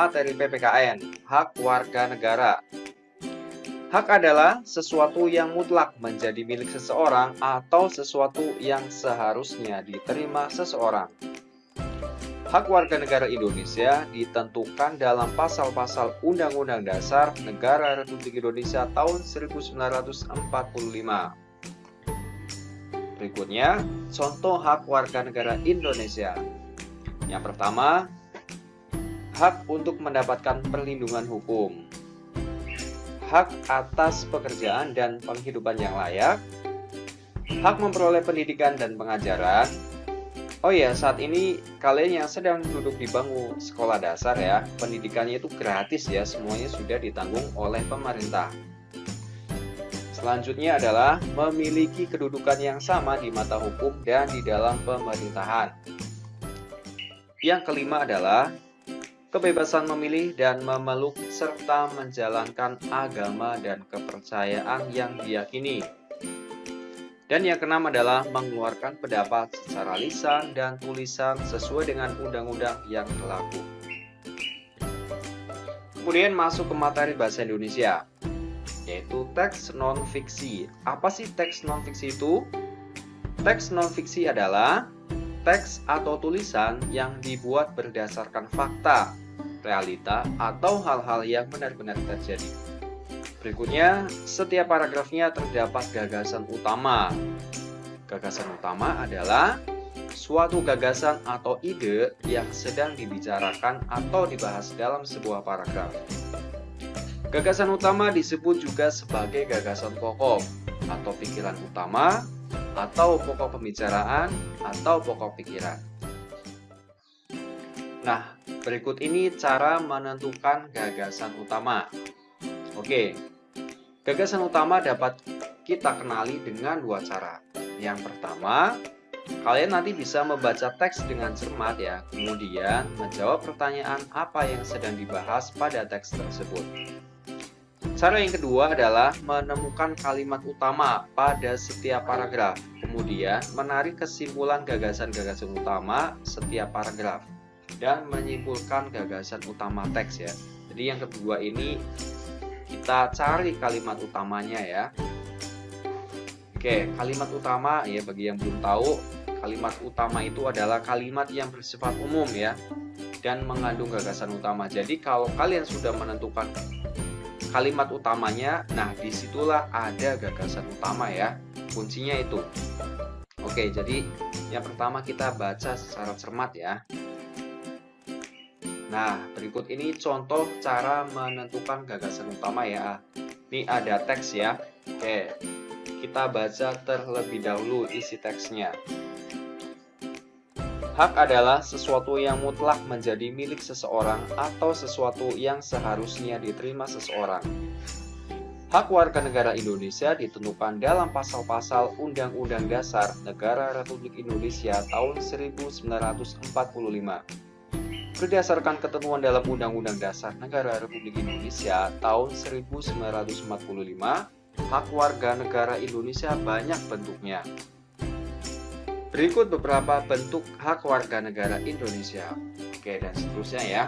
materi PPKN, hak warga negara. Hak adalah sesuatu yang mutlak menjadi milik seseorang atau sesuatu yang seharusnya diterima seseorang. Hak warga negara Indonesia ditentukan dalam pasal-pasal Undang-Undang Dasar Negara Republik Indonesia tahun 1945. Berikutnya, contoh hak warga negara Indonesia. Yang pertama, hak untuk mendapatkan perlindungan hukum, hak atas pekerjaan dan penghidupan yang layak, hak memperoleh pendidikan dan pengajaran. Oh ya, saat ini kalian yang sedang duduk di bangku sekolah dasar ya, pendidikannya itu gratis ya, semuanya sudah ditanggung oleh pemerintah. Selanjutnya adalah memiliki kedudukan yang sama di mata hukum dan di dalam pemerintahan. Yang kelima adalah kebebasan memilih dan memeluk serta menjalankan agama dan kepercayaan yang diyakini. Dan yang keenam adalah mengeluarkan pendapat secara lisan dan tulisan sesuai dengan undang-undang yang berlaku. Kemudian masuk ke materi bahasa Indonesia, yaitu teks non-fiksi. Apa sih teks non-fiksi itu? Teks non-fiksi adalah teks atau tulisan yang dibuat berdasarkan fakta, realita, atau hal-hal yang benar-benar terjadi. Berikutnya, setiap paragrafnya terdapat gagasan utama. Gagasan utama adalah suatu gagasan atau ide yang sedang dibicarakan atau dibahas dalam sebuah paragraf. Gagasan utama disebut juga sebagai gagasan pokok atau pikiran utama, atau pokok pembicaraan, atau pokok pikiran. Nah, berikut ini cara menentukan gagasan utama. Oke, gagasan utama dapat kita kenali dengan dua cara. Yang pertama, kalian nanti bisa membaca teks dengan cermat ya, kemudian menjawab pertanyaan apa yang sedang dibahas pada teks tersebut. Cara yang kedua adalah menemukan kalimat utama pada setiap paragraf, kemudian menarik kesimpulan gagasan-gagasan utama setiap paragraf, dan menyimpulkan gagasan utama teks ya. Jadi yang kedua ini kita cari kalimat utamanya ya. Oke, kalimat utama ya, bagi yang belum tahu, kalimat utama itu adalah kalimat yang bersifat umum ya, dan mengandung gagasan utama. Jadi kalau kalian sudah menentukan kalimat utamanya, nah disitulah ada gagasan utama ya, kuncinya itu. Oke, jadi yang pertama kita baca secara cermat ya. Nah, berikut ini contoh cara menentukan gagasan utama ya. Ini ada teks ya. Oke, kita baca terlebih dahulu isi teksnya. Hak adalah sesuatu yang mutlak menjadi milik seseorang atau sesuatu yang seharusnya diterima seseorang. Hak warga negara Indonesia ditentukan dalam pasal-pasal Undang-Undang Dasar Negara Republik Indonesia tahun 1945. Berdasarkan ketentuan dalam Undang-Undang Dasar Negara Republik Indonesia tahun 1945, hak warga negara Indonesia banyak bentuknya. Berikut beberapa bentuk hak warga negara Indonesia. Oke, dan seterusnya ya.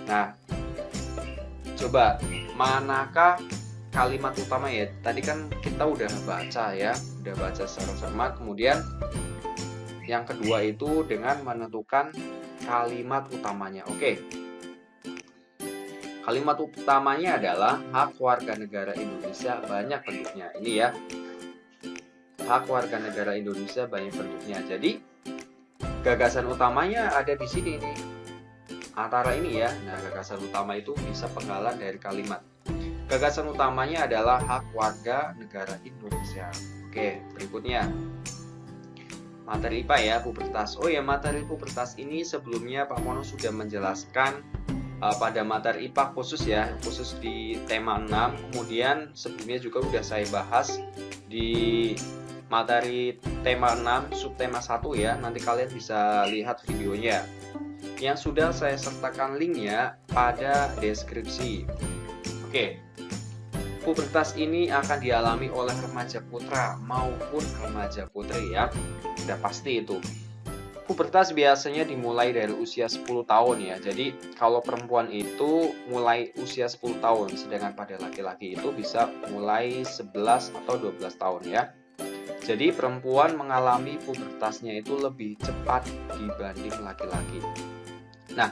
Nah, coba manakah kalimat utama ya? Tadi kan kita udah baca ya, udah baca secara cermat. Kemudian yang kedua itu dengan menentukan kalimat utamanya. Oke. Kalimat utamanya adalah hak warga negara Indonesia banyak bentuknya. Ini ya. Hak warga negara Indonesia banyak bentuknya. Jadi gagasan utamanya ada di sini nih. Antara ini ya. Nah, gagasan utama itu bisa penggalan dari kalimat. Gagasan utamanya adalah hak warga negara Indonesia. Oke, berikutnya. Materi IPA ya, pubertas. Oh ya, materi pubertas ini sebelumnya Pak Mono sudah menjelaskan pada materi IPA khusus ya, khusus di tema 6. Kemudian sebelumnya juga sudah saya bahas di materi tema 6 subtema 1 ya, nanti kalian bisa lihat videonya yang sudah saya sertakan linknya pada deskripsi. Oke, pubertas ini akan dialami oleh remaja putra maupun remaja putri ya, sudah pasti itu. Pubertas biasanya dimulai dari usia 10 tahun ya. Jadi kalau perempuan itu mulai usia 10 tahun, sedangkan pada laki-laki itu bisa mulai 11 atau 12 tahun ya. Jadi perempuan mengalami pubertasnya itu lebih cepat dibanding laki-laki. Nah,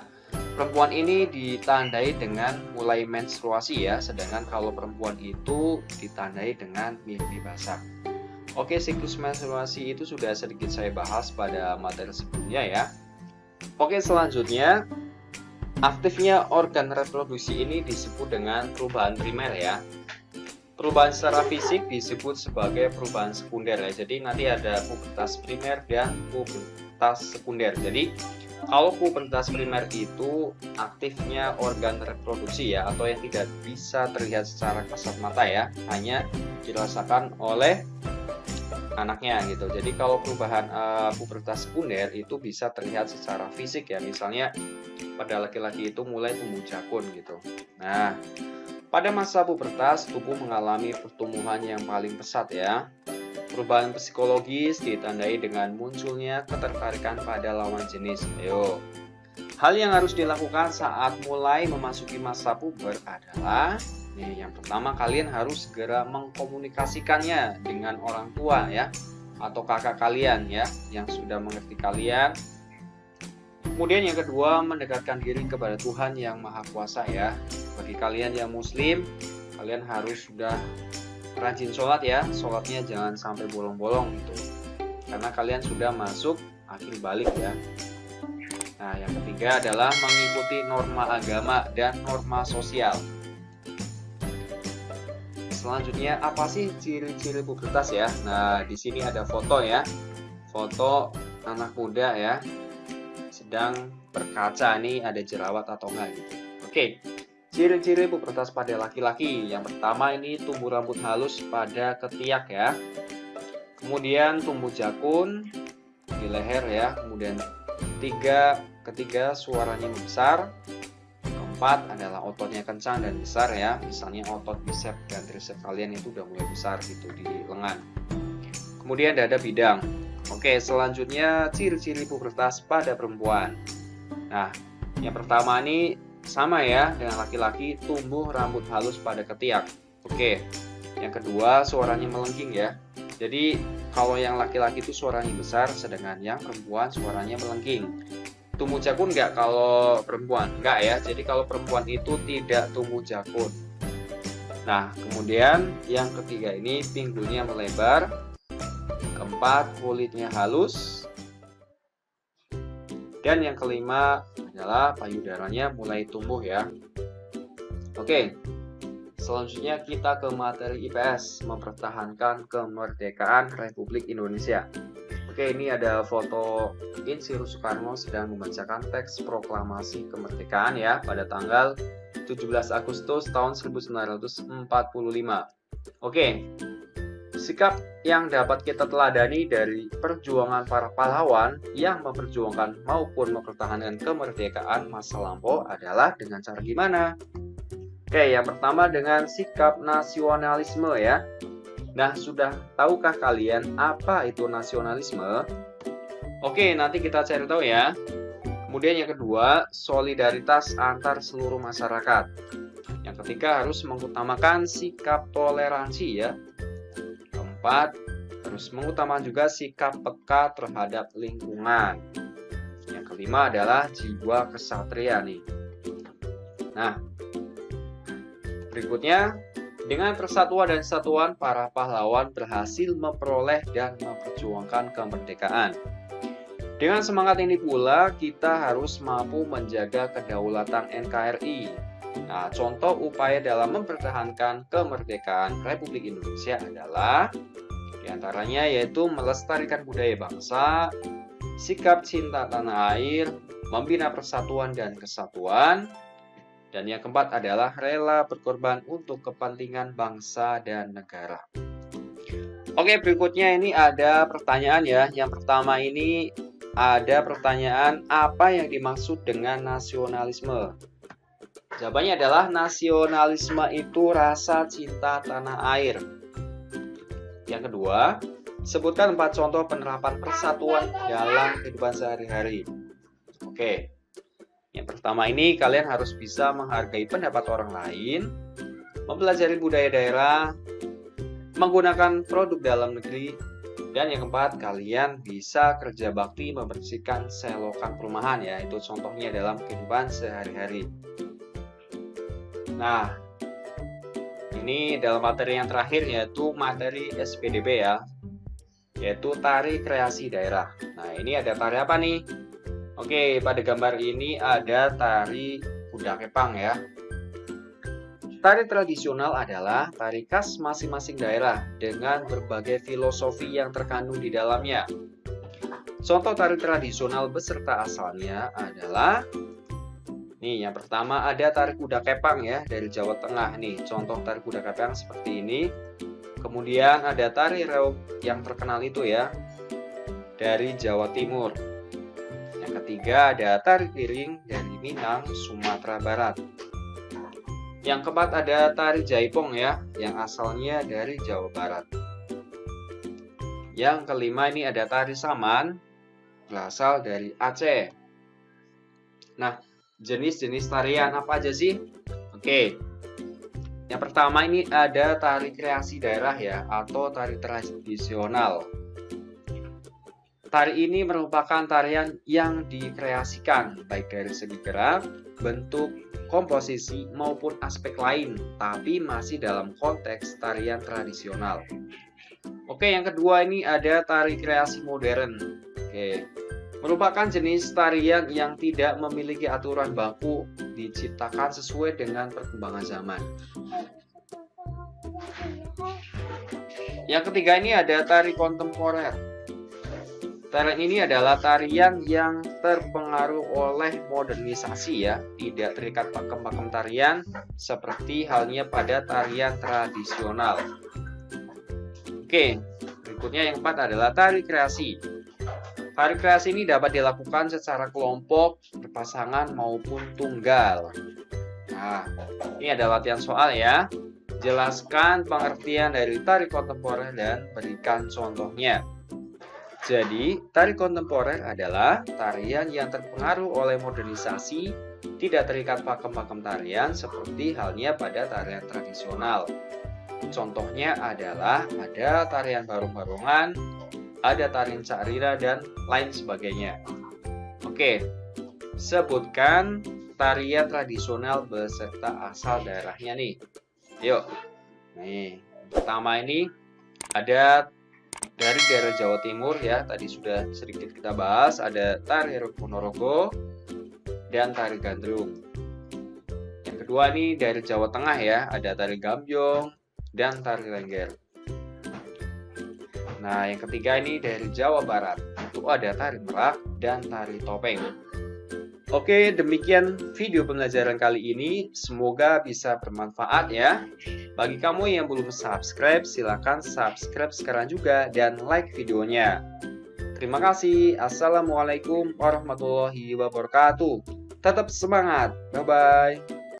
perempuan ini ditandai dengan mulai menstruasi ya, sedangkan kalau perempuan itu ditandai dengan mimpi basah. Oke, siklus menstruasi itu sudah sedikit saya bahas pada materi sebelumnya ya. Oke, selanjutnya aktifnya organ reproduksi ini disebut dengan perubahan primer ya. Perubahan secara fisik disebut sebagai perubahan sekunder ya. Jadi nanti ada pubertas primer dan pubertas sekunder. Jadi kalau pubertas primer itu aktifnya organ reproduksi ya, atau yang tidak bisa terlihat secara kasat mata ya, hanya dirasakan oleh anaknya gitu. Jadi kalau perubahan pubertas sekunder itu bisa terlihat secara fisik ya. Misalnya pada laki-laki itu mulai tumbuh jakun gitu. Nah, pada masa pubertas tubuh mengalami pertumbuhan yang paling pesat ya. Perubahan psikologis ditandai dengan munculnya ketertarikan pada lawan jenis. Ayo. Hal yang harus dilakukan saat mulai memasuki masa puber adalah yang pertama, kalian harus segera mengkomunikasikannya dengan orang tua ya, atau kakak kalian ya, yang sudah mengerti kalian. Kemudian yang kedua, mendekatkan diri kepada Tuhan yang Maha Kuasa ya. Bagi kalian yang muslim, kalian harus sudah rajin sholat ya, sholatnya jangan sampai bolong-bolong gitu, karena kalian sudah masuk akhir balik ya. Nah, yang ketiga adalah mengikuti norma agama dan norma sosial. Selanjutnya, apa sih ciri-ciri pubertas ya? Nah, di sini ada foto ya. Foto anak muda ya, sedang berkaca nih, ada jerawat atau enggak gitu. Oke. Ciri-ciri pubertas pada laki-laki. Yang pertama ini tumbuh rambut halus pada ketiak ya. Kemudian tumbuh jakun di leher ya. Kemudian ketiga suaranya membesar. Keempat adalah ototnya kencang dan besar ya. Misalnya otot bicep dan tricep kalian itu udah mulai besar gitu di lengan. Kemudian dada bidang. Oke, selanjutnya ciri-ciri pubertas pada perempuan. Nah, yang pertama ini sama ya dengan laki-laki, tumbuh rambut halus pada ketiak. Oke. Yang kedua, suaranya melengking ya. Jadi kalau yang laki-laki itu suaranya besar, sedangkan yang perempuan suaranya melengking. Tumbuh jakun enggak kalau perempuan? Enggak ya. Jadi kalau perempuan itu tidak tumbuh jakun. Nah, kemudian yang ketiga ini pinggulnya melebar. Keempat, kulitnya halus. Dan yang kelima adalah payudaranya mulai tumbuh ya. Oke. Selanjutnya kita ke materi IPS, mempertahankan kemerdekaan Republik Indonesia. Oke, ini ada foto Insinyur Soekarno sedang membacakan teks proklamasi kemerdekaan ya pada tanggal 17 Agustus tahun 1945. Oke, sikap yang dapat kita teladani dari perjuangan para pahlawan yang memperjuangkan maupun mempertahankan kemerdekaan masa lampau adalah dengan cara gimana? Oke, yang pertama dengan sikap nasionalisme ya. Nah, sudah tahukah kalian apa itu nasionalisme? Oke, nanti kita cari tahu ya. Kemudian yang kedua, solidaritas antar seluruh masyarakat. Yang ketiga, harus mengutamakan sikap toleransi ya. Keempat, harus mengutamakan juga sikap peka terhadap lingkungan. Yang kelima adalah jiwa kesatria nih. Nah, berikutnya, dengan persatuan dan kesatuan, para pahlawan berhasil memperoleh dan memperjuangkan kemerdekaan. Dengan semangat ini pula, kita harus mampu menjaga kedaulatan NKRI. Nah, contoh upaya dalam mempertahankan kemerdekaan Republik Indonesia adalah diantaranya yaitu melestarikan budaya bangsa, sikap cinta tanah air, membina persatuan dan kesatuan, dan yang keempat adalah rela berkorban untuk kepentingan bangsa dan negara. Oke, berikutnya ini ada pertanyaan ya. Yang pertama ini ada pertanyaan, apa yang dimaksud dengan nasionalisme? Jawabannya adalah nasionalisme itu rasa cinta tanah air. Yang kedua, Sebutkan 4 contoh penerapan persatuan dalam kehidupan sehari-hari. Oke. Yang pertama ini kalian harus bisa menghargai pendapat orang lain, mempelajari budaya daerah, menggunakan produk dalam negeri, dan yang keempat kalian bisa kerja bakti membersihkan selokan perumahan ya. Itu contohnya dalam kehidupan sehari-hari. Nah, ini dalam materi yang terakhir yaitu materi SPDB ya, yaitu tari kreasi daerah. Nah, ini ada tari apa nih? Oke, pada gambar ini ada tari kuda kepang ya. Tari tradisional adalah tari khas masing-masing daerah dengan berbagai filosofi yang terkandung di dalamnya. Contoh tari tradisional beserta asalnya adalah nih, yang pertama ada tari kuda kepang ya dari Jawa Tengah nih. Contoh tari kuda kepang seperti ini. Kemudian ada tari reog yang terkenal itu ya dari Jawa Timur. Yang ketiga ada tari piring dari Minang, Sumatera Barat. Yang keempat ada tari jaipong ya, yang asalnya dari Jawa Barat. Yang kelima ini ada tari saman, berasal dari Aceh. Nah, jenis-jenis tarian apa aja sih? Oke. Yang pertama ini ada tari kreasi daerah ya, atau tari tradisional. Tari ini merupakan tarian yang dikreasikan baik dari segi gerak, bentuk, komposisi maupun aspek lain, tapi masih dalam konteks tarian tradisional. Oke, yang kedua ini ada tari kreasi modern. Oke, merupakan jenis tarian yang tidak memiliki aturan baku, diciptakan sesuai dengan perkembangan zaman. Yang ketiga ini ada tari kontemporer. Tarian ini adalah tarian yang terpengaruh oleh modernisasi ya, tidak terikat pakem-pakem tarian seperti halnya pada tarian tradisional. Oke, berikutnya yang keempat adalah tari kreasi. Tari kreasi ini dapat dilakukan secara kelompok, berpasangan maupun tunggal. Nah, ini ada latihan soal ya. Jelaskan pengertian dari tari kontemporer dan berikan contohnya. Jadi, tari kontemporer adalah tarian yang terpengaruh oleh modernisasi, tidak terikat pakem-pakem tarian seperti halnya pada tarian tradisional. Contohnya adalah ada tarian barong-barongan, ada tarian carira, dan lain sebagainya. Oke, sebutkan tarian tradisional beserta asal daerahnya nih. Yuk, nih, pertama ini ada dari daerah Jawa Timur ya, tadi sudah sedikit kita bahas, ada tari Ponorogo dan tari Gandrung. Yang kedua ini dari Jawa Tengah ya, ada tari Gambyong dan tari Lengger. Nah, yang ketiga ini dari Jawa Barat, itu ada tari Merak dan tari Topeng. Oke, demikian video pembelajaran kali ini. Semoga bisa bermanfaat ya. Bagi kamu yang belum subscribe, silakan subscribe sekarang juga dan like videonya. Terima kasih. Assalamualaikum warahmatullahi wabarakatuh. Tetap semangat. Bye-bye.